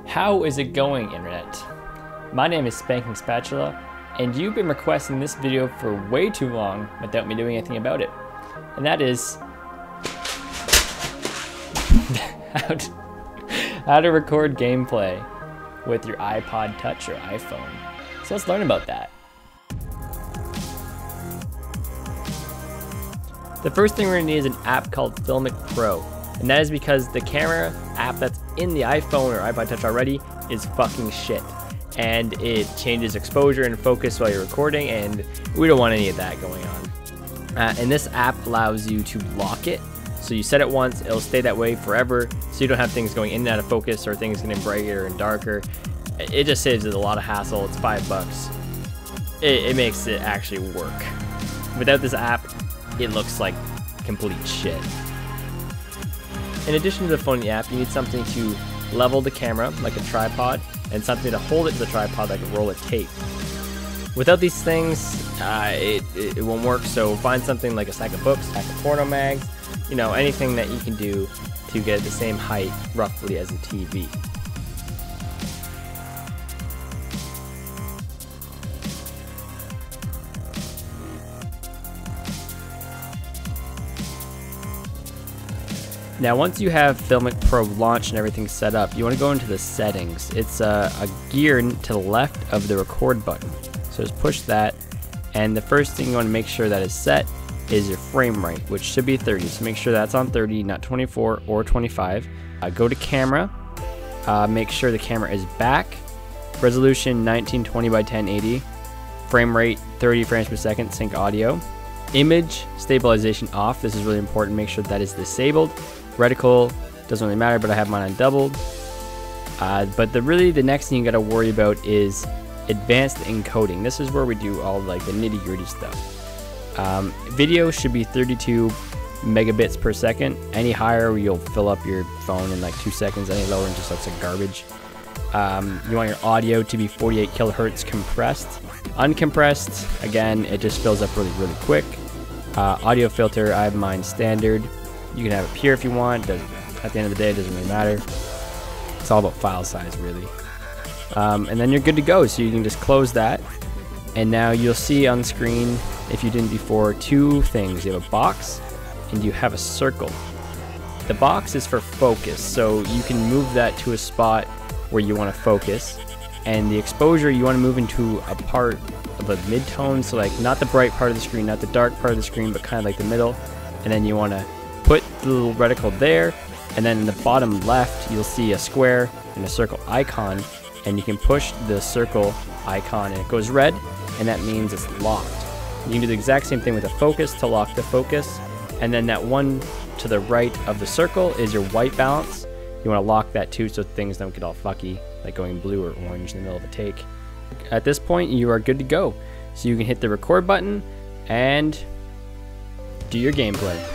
How is it going, internet? My name is Spanking Spatula, and you've been requesting this video for way too long without me doing anything about it. And that is how to record gameplay with your iPod Touch or iPhone. So let's learn about that. The first thing we're gonna need is an app called Filmic Pro. And that is because the camera app that's in the iPhone or iPod Touch already is fucking shit. And it changes exposure and focus while you're recording, and we don't want any of that going on. And this app allows you to lock it. So you set it once, it'll stay that way forever, so you don't have things going in and out of focus or things getting brighter and darker. It just saves it a lot of hassle. It's $5. It makes it actually work. Without this app, it looks like complete shit. In addition to the phone and the app, you need something to level the camera, like a tripod, and something to hold it to the tripod, like a roll of tape. Without these things, it won't work, so find something like a stack of books, stack of porno mags, you know, anything that you can do to get the same height, roughly, as a TV. Now, once you have Filmic Pro launched and everything set up, you want to go into the settings. It's a gear to the left of the record button. So just push that, and the first thing you want to make sure that is set is your frame rate, which should be 30. So make sure that's on 30, not 24 or 25. Go to camera, make sure the camera is back, resolution 1920 by 1080, frame rate 30 frames per second, sync audio. Image stabilization off, this is really important, make sure that is disabled. Reticle doesn't really matter, but I have mine on doubled. But the next thing you gotta worry about is advanced encoding. This is where we do all like the nitty gritty stuff. Video should be 32 megabits per second. Any higher, you'll fill up your phone in like 2 seconds. Any lower, it just looks like garbage. You want your audio to be 48 kilohertz compressed. Uncompressed, again, it just fills up really quick. Audio filter, I have mine standard. You can have it pure if you want. At the end of the day, it doesn't really matter. It's all about file size, really. And then you're good to go, so you can just close that. And now you'll see on screen, if you didn't before, two things. You have a box and you have a circle. The box is for focus, so you can move that to a spot where you want to focus. And the exposure, you want to move into a part of a mid-tone, so like not the bright part of the screen, not the dark part of the screen, but kind of like the middle. And then you want to put the little reticle there, and then in the bottom left, you'll see a square and a circle icon, and you can push the circle icon and it goes red, and that means it's locked. You can do the exact same thing with a focus to lock the focus, and then that one to the right of the circle is your white balance. You want to lock that too so things don't get all fucky, like going blue or orange in the middle of a take. At this point, you are good to go. So you can hit the record button and do your gameplay.